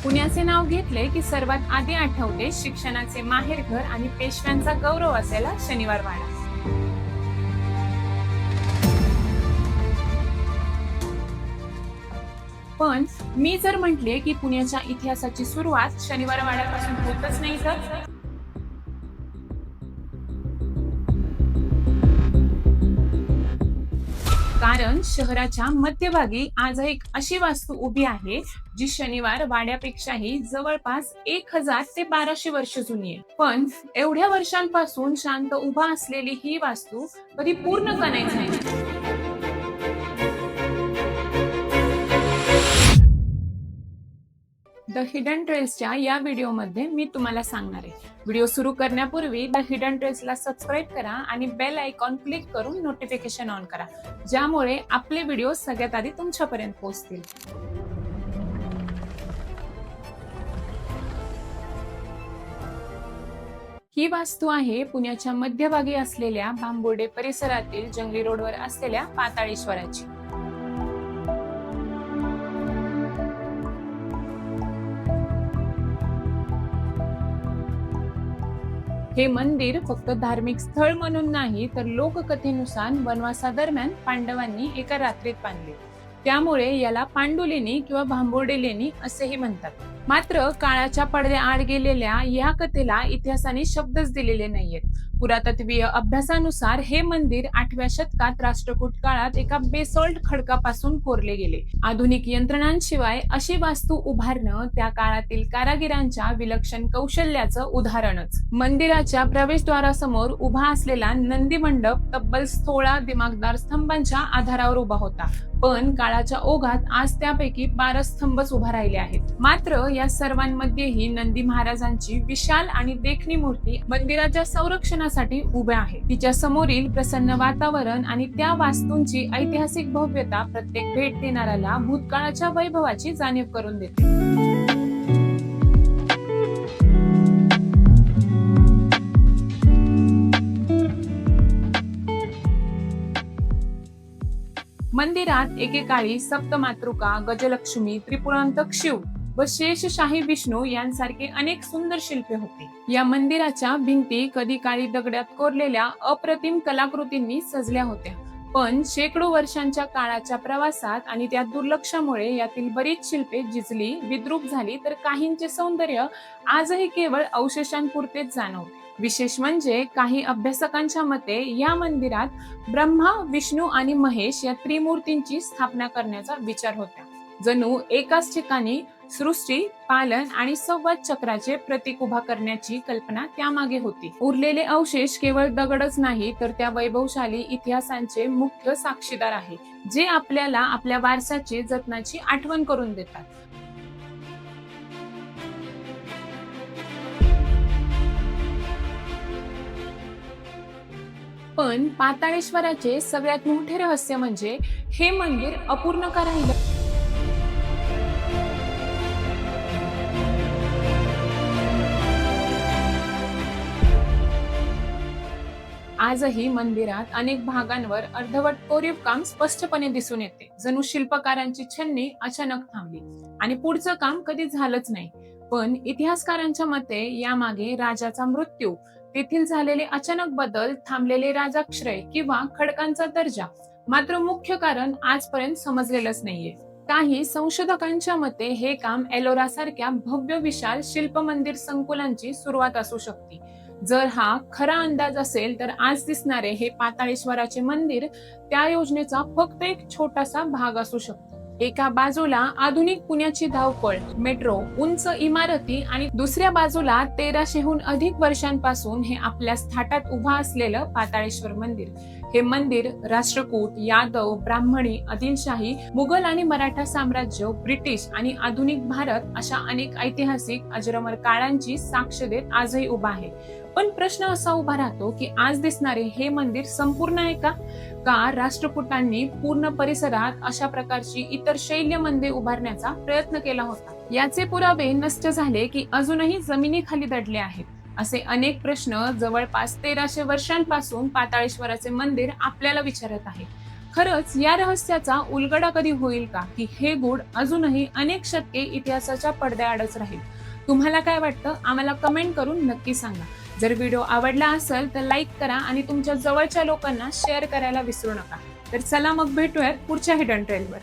पुण्याचे नाव घेतले की सर्वात आधी आठवते शिक्षणाचे माहेरघर आणि पेशव्यांचा गौरव असलेला शनिवार वाडा. पण मी जर म्हटले की पुण्याच्या इतिहासाची सुरुवात शनिवार वाड्यापासून होतच नाही तर कारण शहराच्या मध्यभागी आज एक अशी वास्तू उभी आहे जी शनिवार वाड्यापेक्षाही जवळपास 1000 ते 1200 वर्ष जुनी आहे. पण एवढ्या वर्षांपासून शांत उभा असलेली ही वास्तू कधी पूर्ण का नाही झाली? द हिडन ट्रेल्सच्या या व्हिडिओमध्ये मी तुम्हाला सांगणार आहे. व्हिडिओ सुरू करण्यापूर्वी द हिडन ट्रेल्सला सबस्क्राईब करा आणि बेल आयकॉन क्लिक करून नोटिफिकेशन ऑन करा, ज्यामुळे आपले व्हिडिओ सगळ्यात आधी तुमच्यापर्यंत पोहोचतील. ही वास्तू आहे पुण्याच्या मध्यभागी असलेल्या भांबुर्डे परिसरातील जंगली रोडवर असलेल्या पाताळेश्वराची. हे मंदिर फक्त धार्मिक स्थळ म्हणून नाही तर लोककथेनुसार वनवासादरम्यान पांडवांनी एका रात्रीत बांधले, त्यामुळे याला पांडुलेणी किंवा भांबुर्डे लेणी असेही म्हणतात. मात्र काळाच्या पडद्याआड गेलेल्या या कथेला इतिहासाने शब्दच दिलेले नाहीयेत. पुरातत्वीय अभ्यासानुसार हे मंदिर 8व्या शतकात राष्ट्रकूट काळात एका बेसॉल्ट खडकापासून कोरले गेले. आधुनिक यंत्रणांशिवाय अशी वास्तू उभारणं त्या काळातील कारागिरांच्या विलक्षण कौशल्याचं उदाहरणच. मंदिराच्या प्रवेशद्वारासमोर उभा असलेला नंदी मंडप तब्बल 16 दिमागदार स्तंभांच्या आधारावर उभा होता, पण काळाच्या ओघात आज त्यापैकी 12 स्तंभच उभा राहिले आहेत. मात्र या सर्वांमध्येही नंदी महाराजांची विशाल आणि देखणी मूर्ती मंदिराच्या संरक्षणासाठी उभ्या आहे. तिच्या समोरील प्रसन्न वातावरण आणि त्या वास्तूंची ऐतिहासिक भव्यता प्रत्येक भेट देणाऱ्याला भूतकाळाच्या वैभवाची जाणीव करून देते. मंदिरात एकेकाळी सप्तमातृका, गजलक्ष्मी, त्रिपुरांतक शिव व शेषशाही विष्णू यांसारखे अनेक सुंदर शिल्पे होती. या मंदिराच्या भिंती कधी काळी दगडात कोरलेल्या अप्रतिम कलाकृतींनी सजल्या होत्या, पण शेकडो वर्षांच्या काळाच्या प्रवासात आणि त्या दुर्लक्षामुळे यातील बरीच शिल्पे जिजली, विद्रूप झाली, तर काहींचे सौंदर्य आजही केवळ अवशेषांपुरतेच जाणवते. विशेष म्हणजे काही अभ्यासकांच्या मते या मंदिरात ब्रह्मा, विष्णू आणि महेश या त्रिमूर्तींची स्थापना करण्याचा विचार होता. जणू एकाच ठिकाणी सृष्टी, पालन आणि संवाद चक्राचे प्रतीक उभा करण्याची कल्पना त्यामागे होती. उरलेले अवशेष केवळ दगडच नाही तर त्या वैभवशाली इतिहासांचे मुख्य साक्षीदार आहे, जे आपल्याला आपल्या वारसाची जतनाची आठवण करून देतात. पण पाताळेश्वराचे सगळ्यात मोठे रहस्य म्हणजे हे मंदिर अपूर्ण का राहिलं. आजही मंदिरात अनेक भागांवर अर्धवट कोरीव काम स्पष्टपणे दिसून येते, जणू शिल्पकारांची छन्नी अचानक थांबली आणि पुढचं काम कधी झालंच नाही. पण इतिहासकारांच्या मते यामागे राजाचा मृत्यू, तेथील झालेले अचानक बदल, थांबलेले राजाश्रय किंवा खडकांचा दर्जा मात्र मुख्य कारण आजपर्यंत समजलेलंच नाहीये. काही संशोधकांच्या मते हे काम एलोरा सारख्या भव्य विशाल शिल्प मंदिर संकुलांची सुरुवात असू शकते. जर हा खरा अंदाज असेल तर आज दिसणारे हे पाताळेश्वराचे मंदिर त्या योजनेचा फक्त एक छोटासा भाग असू शकतो. एका बाजूला आधुनिक पुण्याची धावपळ, मेट्रो, उंच इमारती आणि दुसऱ्या बाजूला 1300हून अधिक वर्षांपासून हे आपल्या थाटात उभा असलेलं पाताळेश्वर मंदिर. हे मंदिर राष्ट्रकूट, यादव, ब्राह्मणी, आदिलशाही, मुघल आणि मराठा साम्राज्य, ब्रिटिश आणि आधुनिक भारत अशा अनेक ऐतिहासिक अजरामर काळांची साक्ष देत आजही उभा आहे. पण प्रश्न असा उभा राहतो की आज दिसणारे हे मंदिर संपूर्ण आहे का राष्ट्रकूटांनी पूर्ण परिसरात अशा प्रकारची इतर शैल्य मंदिर उभारण्याचा प्रयत्न केला होता? याचे पुरावे नष्ट झाले की अजूनही जमिनीखाली दडले आहेत? असे अनेक प्रश्न जवळपास 1300 वर्षांपासून पाताळेश्वराचे मंदिर आपल्याला विचारत आहे. खरंच या रहस्याचा उलगडा कधी होईल का, की हे गूढ अजूनही अनेक शतके इतिहासाच्या पडद्याआडच राहील? तुम्हाला काय वाटतं आम्हाला कमेंट करून नक्की सांगा. जर व्हिडिओ आवडला असेल तर लाईक करा आणि तुमच्या जवळच्या लोकांना शेअर करायला विसरू नका. तर चला मग भेटूयात पुढच्या हिडन ट्रेलवर.